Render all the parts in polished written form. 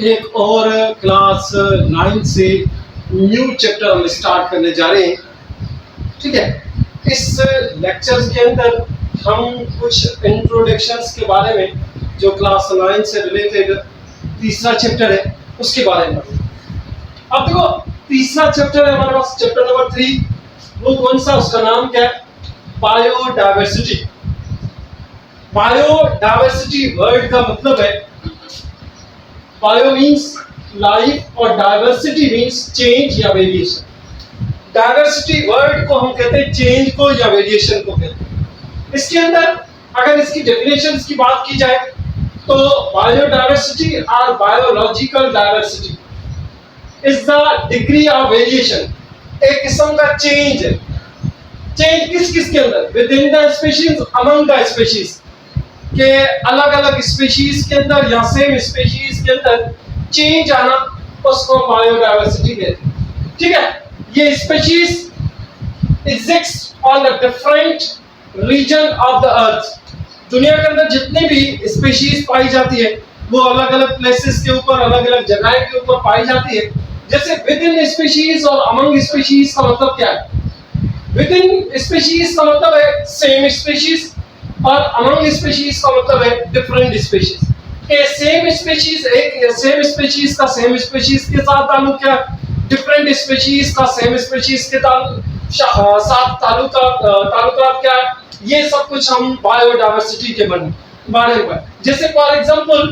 एक और क्लास 9 से न्यू चैप्टर हम स्टार्ट करने जा रहे हैं। ठीक है, इस लेक्चर के अंदर हम कुछ इंट्रोडक्शंस के बारे में, जो क्लास 9 से रिलेटेड तीसरा चैप्टर है उसके बारे में। अब देखो, तीसरा चैप्टर है हमारे पास, चैप्टर नंबर 3। वो कौन सा, उसका नाम क्या है? बायोडायवर्सिटी। बायोडायवर्सिटी वर्ड का मतलब है, बायो मीन्स लाइफ और डाइवर्सिटी मीन्स चेंज या वेरिएशन। डाइवर्सिटी वर्ड को हम कहते हैं चेंज को या वेरिएशन को कहते हैं। इसके अंदर अगर इसकी डेफिनेशंस की बात की जाए तो बायोडायवर्सिटी और biological diversity is the degree of variation, एक किस्म का चेंज है। चेंज किस किस के अंदर? With in the species, among the species, के अलग अलग स्पीशीज के अंदर या सेम स्पीशीज के अंदर चेंज आना, उसको बायोडायवर्सिटी कहते हैं। ठीक है, ये species exist on the different region of the earth. दुनिया के अंदर जितनी भी स्पीशीज पाई जाती है वो अलग अलग प्लेसेस के ऊपर, अलग अलग जगह के ऊपर पाई जाती है। जैसे विद इन स्पीशीज और अमंग स्पीशीज का मतलब क्या है? विद इन स्पीशीज का मतलब है सेम स्पीशीज, और अमंग स्पीशीज का मतलब है डिफरेंट स्पीशीज। के सेम स्पीशीज, एक सेम स्पीशीज का सेम स्पीशीज के साथ ताल्लुक क्या, डिफरेंट स्पीशीज का सेम स्पीशीज के साथ ताल्लुकात क्या है, ये सब कुछ हम बायोडायवर्सिटी के बारे में। जैसे फॉर एग्जांपल,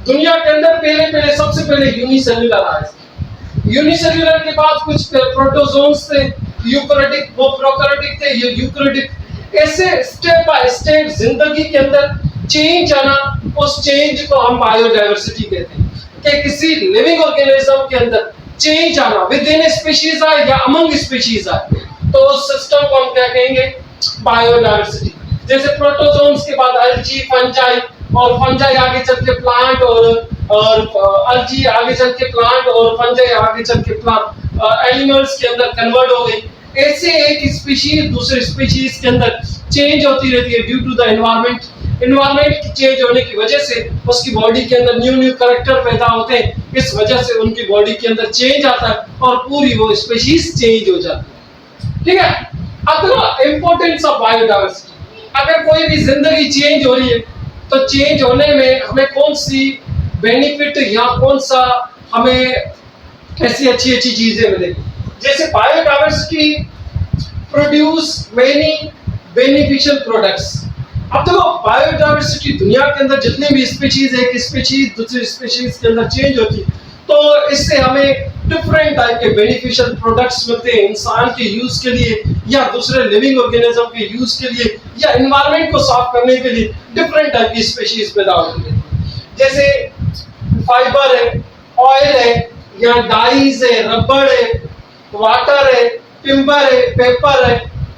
दुनिया के अंदर पहले सबसे पहले यूनिसेल्युलर आए। यूनिसेल्युलर के बाद कुछ प्रोटोजोन्स थे, यूकैरियोटिक, वो प्रोकैरियोटिक थे, ये यूकैरियोटिक। ऐसे स्टेप बाय स्टेप जिंदगी के अंदर चेंज आना, उस चेंज को हम बायोडायवर्सिटी कहते हैं। कि किसी लिविंग ऑर्गेनिज्म के अंदर चेंज आना, विद इन स्पीशीज आए या अमंग स्पीशीज आए, तो उस सिस्टम को हम क्या कहेंगे? बायोडायवर्सिटी। जैसे प्रोटोजोन्स के बाद अल्गी, फंजाई, और फंजाई आगे चल के प्लांट, और अल्गी आगे चल के प्लांट, और फंजाई आगे चल के प्लांट एनिमल्स के अंदर कन्वर्ट हो गई। ऐसे एक स्पीशीज दूसरे स्पीशीज के अंदर चेंज होती रहती है due to the environment. Environment change होने की वजह से उसकी बॉडी के अंदर न्यू कैरेक्टर पैदा होते हैं, इस वजह से उनकी बॉडी के अंदर चेंज आता है और पूरी वो स्पीशीज चेंज हो जाती है। ठीक है, अगला इंपॉर्टेंस ऑफ बायोडायवर्सिटी। अगर कोई भी जिंदगी चेंज हो रही है तो चेंज होने में हमें कौन सी बेनिफिट या कौन सा हमें ऐसी अच्छी अच्छी चीजें मिलेगी। जैसे biodiversity produce many beneficial products. अब देखो, बायोडायवर्सिटी दुनिया के अंदर जितनी भी स्पीशीज, एक स्पीशीज दूसरी स्पीशीज के अंदर चेंज होती, तो इससे हमें डिफरेंट टाइप के बेनिफिशियल प्रोडक्ट्स मिलते हैं, इंसान के यूज के लिए या दूसरे लिविंग ऑर्गेनिज्म के यूज के लिए या एनवायरनमेंट को साफ करने के लिए डिफरेंट टाइप की स्पीशीज पैदा होती है। जैसे फाइबर है, ऑयल है, या डाइज है, रबड़ है, वाटर है, टिम्बर है, पेपर है,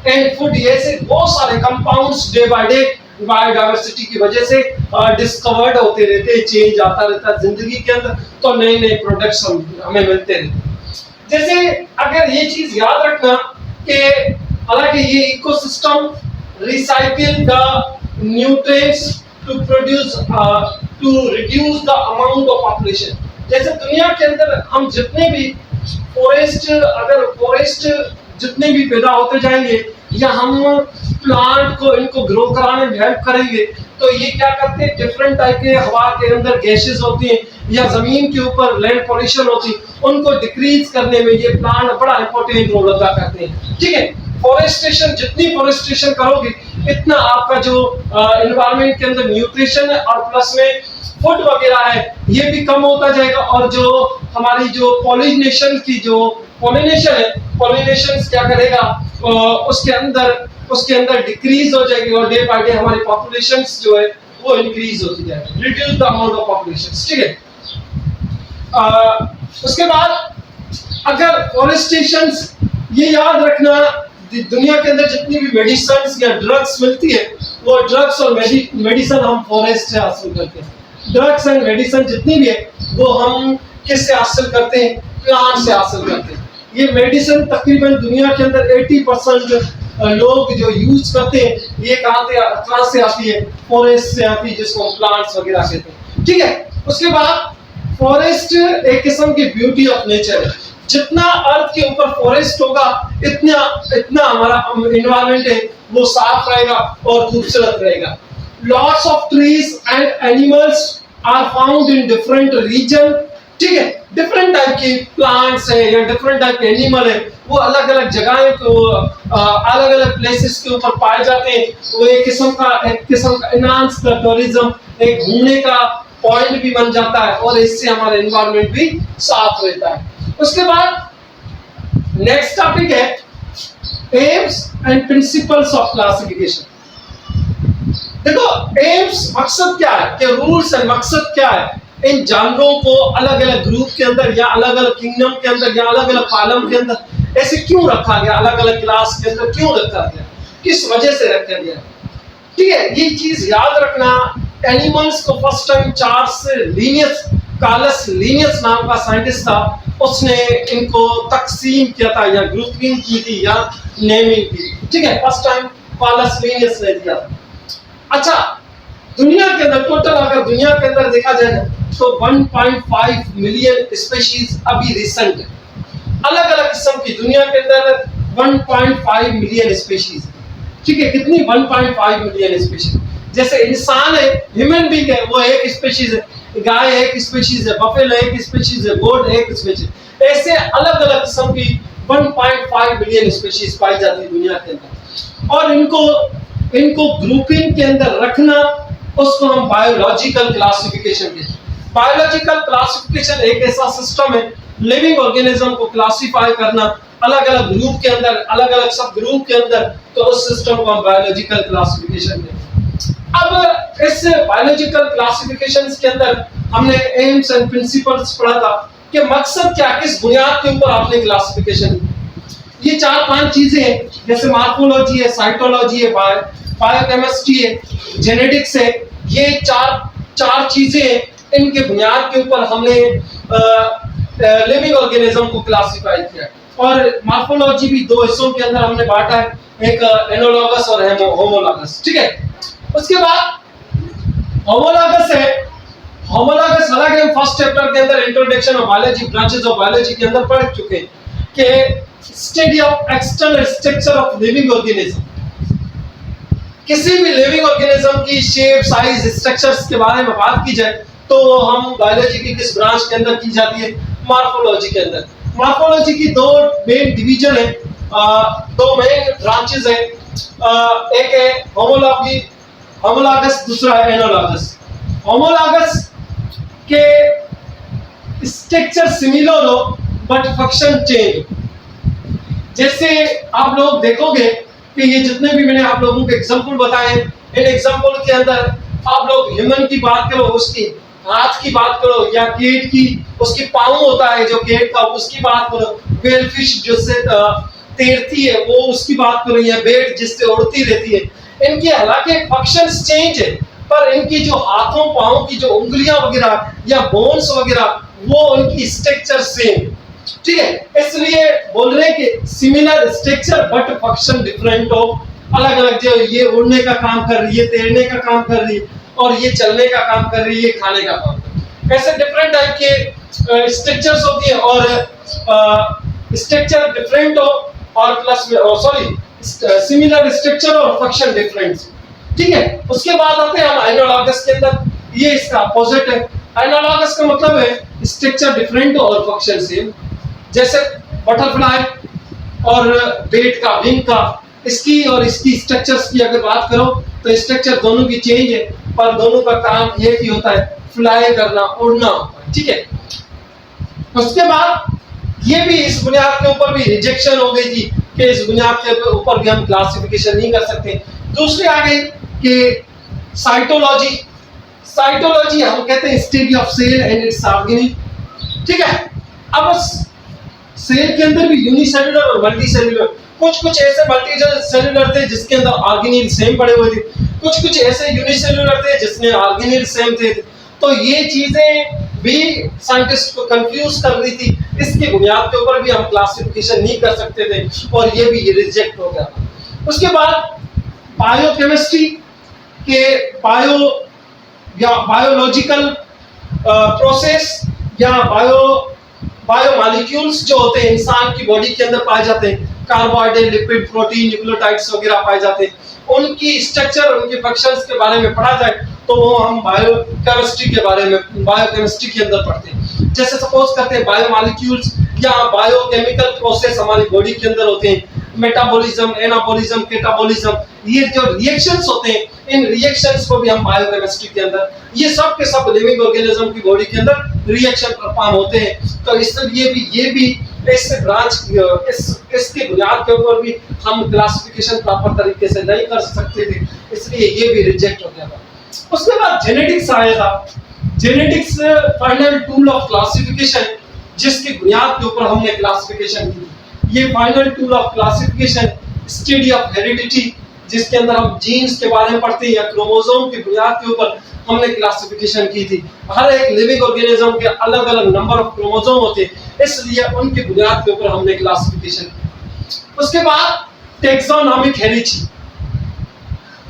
एंड फूड। ऐसे बहुत सारे compounds day by day biodiversity की वजह से डिस्कवर्ड होते रहते हैं, चेंज आता रहता है जिंदगी के अंदर, तो नए नए प्रोडक्ट्स हमें मिलते रहते हैं। जैसे अगर ये चीज याद रखना कि हालांकि ये ecosystem recycle the nutrients to produce to reduce the amount of population. जैसे दुनिया के अंदर हम जितने भी फॉरेस्ट जितने भी पैदा होते जाएंगे या हम प्लांट को इनको ग्रो कराने में हेल्प करेंगे, तो ये क्या करते हैं, डिफरेंट टाइप के हवा के अंदर गैसेस होती हैं या जमीन के ऊपर लैंड पॉल्यूशन होती है, उनको डिक्रीज करने में ये प्लांट बड़ा इंपॉर्टेंट रोल अदा करते हैं। ठीक है, फॉरेस्टेशन, जितनी फॉरेस्टेशन करोगे इतना आपका जो एनवायरनमेंट के अंदर न्यूट्रिशन है और प्लस में फूड वगैरह है ये भी कम होता जाएगा, और जो हमारी जो पॉलिनेशन है, पॉलिनेशन क्या करेगा, उसके अंदर डिक्रीज हो जाएगी और डे बाय डे हमारी पॉपुलेशंस जो है वो इंक्रीज होती जाएगी, reduce the amount of populations. ठीक है, उसके बाद अगर फॉरेस्टेशंस, ये याद रखना, दुनिया के अंदर जितनी भी मेडिसिन या ड्रग्स मिलती है वो ड्रग्स और मेडिसिन हम फॉरेस्ट से हासिल करते हैं। ड्रग्स एंड मेडिसिन जितनी भी है वो हम किससे हासिल करते हैं? प्लांट से हासिल करते हैं। ये मेडिसिन तकरीबन दुनिया के अंदर 80% लोग जो यूज करते हैं ये कहाँ से आती है? फॉरेस्ट से आती है, जिसको हम प्लांट्स वगैरह कहते हैं। ठीक है, उसके बाद फॉरेस्ट एक किस्म की ब्यूटी ऑफ नेचर है। जितना अर्थ के ऊपर फॉरेस्ट होगा इतना इतना हमारा एनवायरनमेंट है वो साफ रहेगा और खूबसूरत रहेगा। Lots of trees and animals are found in different region. ठीक है, डिफरेंट टाइप के प्लांट्स है या डिफरेंट टाइप के एनिमल है वो अलग अलग जगह को अलग अलग प्लेसेस के ऊपर पाए जाते हैं। वो एक किस्म का एनहांस का टूरिज्म, एक घूमने का पॉइंट भी बन जाता है और इससे हमारा एनवायरनमेंट भी साफ रहता है। उसके बाद नेक्स्ट टॉपिक है AIIMS and principles of classification. देखो एम्स मकसद क्या है कि रूल्स एंड मकसद क्या है, इन जानवरों को अलग अलग ग्रुप के अंदर या अलग अलग किंगडम के अंदर या अलग अलग कॉलम के अंदर ऐसे क्यों रखा गया, अलग अलग क्लास के अंदर क्यों रखा गया, किस वजह से रखा गया। ठीक है, ये चीज याद रखना। एनिमल्स को first time Charles Linnaeus Carolus Linnaeus नाम का साइंटिस्ट था, उसने इनको तकसीम किया था या ग्रुपिंग की थी या नेमिंग की। ठीक है, फर्स्ट टाइम कार्लस लिनियस ने दिया था। अच्छा, दुनिया के अंदर टोटल अगर दुनिया के अंदर देखा जाए तो 1.5 मिलियन स्पीशीज अभी रिसेंट है। अलग अलग किस्म की दुनिया के अंदर 1.5 मिलियन स्पीशीज। ठीक है, कितनी 1.5 मिलियन स्पीशीज। जैसे इंसान है, ह्यूमन बीइंग है, वो एक स्पीशीज है, गाय एक स्पीशीज है, बफेलो एक स्पीशीज है, गोट एक स्पीशीज। ऐसे अलग अलग किस्म की 1.5 मिलियन स्पीशीज पाई जाती है दुनिया के अंदर। और इनको ग्रुपिंग के अंदर रखना उसको हम बायोलॉजिकल क्लासिफिकेशन कहते हैं। बायोलॉजिकल क्लासिफिकेशन एक ऐसा सिस्टम है लिविंग ऑर्गेनिज्म को क्लासिफाई करना अलग अलग ग्रुप के अंदर, अलग अलग सब ग्रुप के अंदर, तो उस सिस्टम को हम बायोलॉजिकल क्लासिफिकेशन कहते हैं। अब इस बायोलॉजिकल क्लासिफिकेशंस के अंदर हमने एम्स एंड प्रिंसिपल्स पढ़ा था कि मकसद क्या, किस बुनियाद के ऊपर आपने क्लासिफिकेशन। ये 4-5 चीजें हैं, जैसे मार्फोलॉजी है, साइटोलॉजी है, बायोकेमिस्ट्री है, जेनेटिक्स है। ये चार चीजें हैं, इनके बुनियाद के ऊपर हमने लिविंग ऑर्गेनिज्म को क्लासिफाई किया। और मार्फोलॉजी भी 2 हिस्सों के अंदर हमने बांटा है, एक एनोलॉगस और होमोलॉगस। ठीक है, उसके बाद होमोलॉगस है। होमोलॉगस हालांकि हम फर्स्ट चैप्टर के अंदर introduction of biology, branches of biology के अंदर पढ़ चुके हैं कि study of external structure of living organism. किसी भी लिविंग ऑर्गेनिज्म की शेप, साइज, स्ट्रक्चर्स के बारे में बात की जाए तो हम बायोलॉजी की किस ब्रांच के अंदर की जाती है, मार्फोलॉजी के अंदर। मार्फोलॉजी की 2 मेन डिवीजन है, 2 मेन ब्रांचेस है। एक है होमोलॉगस, दूसरा है एनोलॉगस। होमोलॉगस के स्ट्रक्चर सिमिलर हो बट फंक्शन चेंज। जैसे आप लोग देखोगे कि ये जितने भी मैंने आप लोगों को एग्जांपल बताए, इन एग्जांपल के अंदर आप लोग ह्यूमन की बात करो, उसकी हाथ की बात करो, या केट की उसकी पाँव होता है जो केट का, उसकी बात करो, वेल फिश जिससे तैरती है वो उसकी बात करो, या बेट जिससे उड़ती रहती है। इनके हालांकि फंक्शंस चेंज है पर इनकी जो हाथों पाँव की जो उंगलियां वगैरह या बोन्स वगैरह वो उनकी स्ट्रक्चर सेम। ठीक है, इसलिए बोल रहे हैं कि similar structure but function different हो। अलग अलग, जो ये उड़ने का काम कर रही है, तैरने का काम कर रही है, और ये चलने का काम कर रही है, खाने का काम कर रही है। ऐसे डिफरेंट टाइप के स्ट्रक्चर्स होती है और स्ट्रक्चर डिफरेंट हो और प्लस में सिमिलर स्ट्रक्चर और फंक्शन डिफरेंट। ठीक है, उसके बाद आते हैं हम एनोलॉगस के अंदर। ये इसका अपोजिट है। एनोलॉगस का मतलब है स्ट्रक्चर डिफरेंट और फंक्शन सेम। जैसे बटरफ्लाई और बेट का, विंग का, इसकी और इसकी स्ट्रक्चर्स की अगर बात करो तो स्ट्रक्चर दोनों की चेंज है पर दोनों का काम ये भी होता है फ्लाई करना, उड़ना होता है। ठीक है, उसके बाद ये भी इस बुनियाद के ऊपर भी रिजेक्शन हो गई थी कि इस बुनियाद के ऊपर भी हम क्लासिफिकेशन नहीं कर सकते। दूसरी आ गई कि साइटोलॉजी। साइटोलॉजी हम कहते हैं study of cell and its organism. ठीक है, अब सेल के अंदर भी यूनिसेलुलर और मल्टी सेलुलर, कुछ ऐसे मल्टी सेलुलर थे जिसके अंदर ऑर्गेनिल सेम पड़े हुए थे, कुछ ऐसे यूनिसेलुलर थे जिसमें ऑर्गेनिल सेम थे। तो ये चीजें भी साइंटिस्ट को कंफ्यूज कर रही थी। इसकी बुनियाद के ऊपर भी हम क्लासिफिकेशन नहीं कर सकते थे और ये भी रिजेक्ट हो गया। उसके बाद बायोकेमिस्ट्री के बायोलॉजिकल प्रोसेस या बायोमॉलिक्यूल्स जो होते हैं इंसान की बॉडी के अंदर पाए जाते हैं, कार्बोहाइड्रेट, लिपिड, प्रोटीन, न्यूक्लियोटाइड्स वगैरह पाए जाते हैं, उनकी स्ट्रक्चर, उनके फंक्शंस के बारे में पढ़ा जाए तो वो हम बायोकेमिस्ट्री के बारे में, बायोकेमिस्ट्री के अंदर पढ़ते हैं। जैसे सपोज करते हैं बायोमॉलिक्यूल्स या बायोकेमिकल प्रोसेस हमारी बॉडी के अंदर होते हैं, मेटाबॉलिज्म, एनाबॉलिज्म, कैटाबॉलिज्म, ये जो रिएक्शंस होते हैं, इन रिएक्शंस को भी हम बायोकेमिस्ट्री के अंदर, ये सब के सब लिविंग ऑर्गेनिज्म की बॉडी के अंदर रिएक्शन परफॉर्म होते हैं। तो इसलिए भी ये भी इस ब्रांच इसके बुनियाद के ऊपर भी हम क्लासिफिकेशन प्रॉपर तरीके से नहीं कर सकते थे, इसलिए ये भी रिजेक्ट हो गया था। उसके बाद जेनेटिक्स आया था। Genetics final tool of classification, जिसकी बुनियाद के ऊपर हमने क्लासिफिकेशन की। ये final tool of classification study of heredity, जिसके अंदर हम जीन्स के बारे में पढ़ते हैं या क्रोमोसोम की बुनियाद के ऊपर हमने क्लासिफिकेशन की थी। हर एक लिविंग ऑर्गेनिज्म के अलग अलग नंबर ऑफ क्रोमोसोम होते हैं, इसलिए उनकी बुनियाद के ऊपर हमने क्लासिफिकेशन की। उसके बाद टैक्सोनॉमिक हेरिडिटी।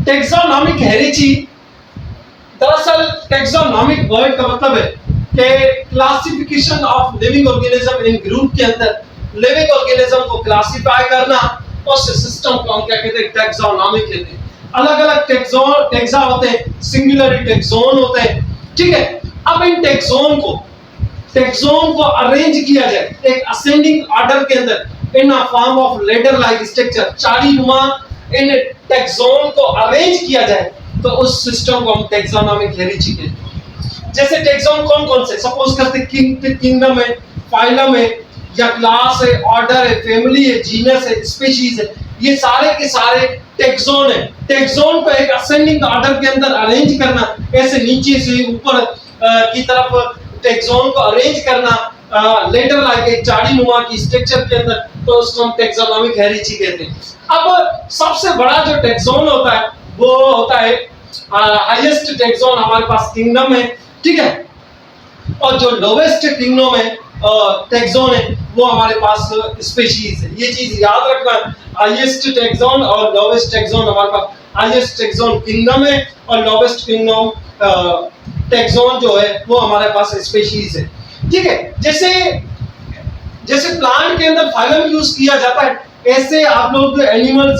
टैक्सोनॉमिक हेरिडिटी, दरअसल टैक्सोनॉमिक वर्ड का मतलब है कि classification of living organism in group के अंदर लिविंग ऑर्गेनिज्म को क्लासिफाई करना, उस सिस्टम को हम क्या कहते हैं, टैक्सोनॉमिक कहते हैं। अलग अलग टैक्सा होते हैं, सिंगुलर टैक्सोन होते हैं, ठीक है। अब इन टैक्सोन को अरेंज किया जाए एक असेंडिंग ऑर्डर के अंदर in a form of ladder like structure, चाड़ीनुमा इन टैक्सोन को अरेंज किया जाए तो उस सिस्टम को हम टैक्सोनॉमिक हेरिडिटी कहते हैं। जैसे टैक्सोन कौन-कौन से, सपोज करते हैं किंगडम है, फाइलम है, या क्लास है, ऑर्डर है, फैमिली है, जीनस है, स्पीशीज है, ये सारे के सारे टैक्सोन है। टैक्सोन को एक असेंडिंग ऑर्डर के अंदर अरेंज करना, ऐसे नीचे से ऊपर की तरफ टैक्सोन को अरेंज करना लेटर लाइक एक चाड़ीनुमा की स्ट्रक्चर के अंदर, तो उसको हम टैक्सोनॉमिक हेरिडिटी कहते हैं। अब सबसे बड़ा जो टैक्सोन होता है वो होता है हाईएस्ट टैक्सोन हमारे पास किंगडम है, ठीक है, और जो लोवेस्ट किंगडम है टैक्सोन है वो हमारे पास स्पीशीज है। ये चीज याद रखना, हाईएस्ट टैक्सोन और लोवेस्ट टैक्सोन हमारे पास, हाईएस्ट टैक्सोन किंगडम है और लोवेस्ट किंगडम टैक्सोन जो है वो हमारे पास स्पीशीज है, ठीक है। जैसे प्लांट के अंदर फाइलम यूज किया जाता है, ऐसे आप लोग एनिमल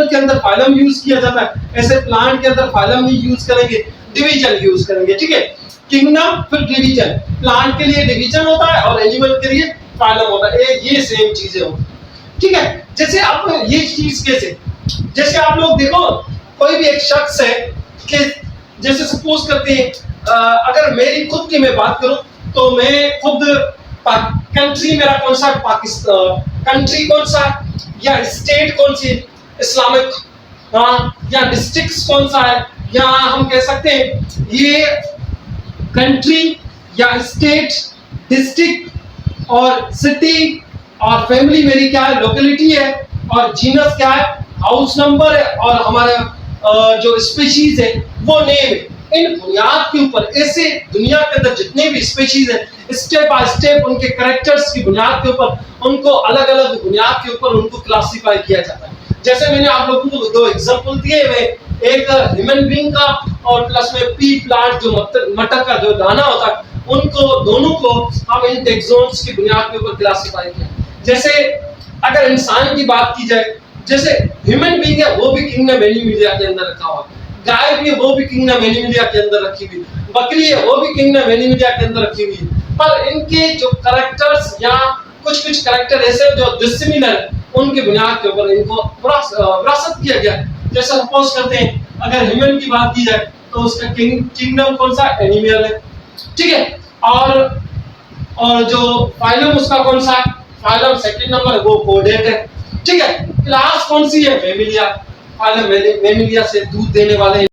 के अंदर फाइलम यूज किया जाता है, ऐसे प्लांट के अंदर फाइलम नहीं यूज करेंगे, डिवीजन यूज करेंगे, ठीक है। किंगडम फिर डिवीजन, प्लांट के लिए डिवीजन होता है और एनिमल के लिए फाइलम होता है, ये सेम चीजें होती हैं, ठीक है। जैसे आप ये चीज कैसे, जैसे आप लोग देखो कोई भी एक शख्स है कि जैसे सपोज करते हैं अगर मेरी खुद की मैं बात करूं तो मैं खुद कंट्री मेरा कौन सा, पाकिस्तान, कंट्री कौन सा या स्टेट कौन सी, इस्लामिक, हाँ, या डिस्ट्रिक्ट कौन सा है, या हम कह सकते हैं ये कंट्री या स्टेट, डिस्ट्रिक्ट और सिटी, और फैमिली मेरी क्या है, लोकेलिटी है, और जीनस क्या है, हाउस नंबर है, और हमारा जो स्पीशीज है वो नेम है। इन बुनियाद के ऊपर ऐसे दुनिया के अंदर जितने भी स्पीशीज हैं, स्टेप बाय स्टेप उनके कैरेक्टर्स की बुनियाद के ऊपर उनको अलग अलग बुनियाद के ऊपर उनको क्लासिफाई किया जाता है। जैसे मैंने आप लोगों को दो एग्जांपल दिए हुए, एक ह्यूमन बीइंग का और प्लस में पी प्लांट जो मटर का जो दाना होता है, उनको दोनों को हम इन टैक्सोन्स की बुनियाद के ऊपर क्लासिफाई किया। जैसे अगर इंसान की बात की जाए, जैसे ह्यूमन बीइंग है वो भी किंगडम एनिमलिया के अंदर रखा हुआ, गाय भी है वो भी किंगडम एनिमलिया के अंदर रखी हुई, बकरी है वो भी किंगडम एनिमलिया के अंदर रखी हुई, पर इनके जो कैरेक्टर्स या कुछ कैरेक्टर ऐसे जो डिसिमिलर, उनके बुनियाद के ऊपर इनको विरासत किया गया। जैसे सपोज करते हैं अगर ह्यूमन की बात की जाए तो उसका किंगडम कौन सा, एनिमल है, ठीक है, और जो फाइलम उसका कौन सा, फाइलम सेकंड नंबर वो कोडेट है, ठीक है। क्लास कौन सी है, मेमिलिया, फाइलम मेमिलिया से दूध देने वाले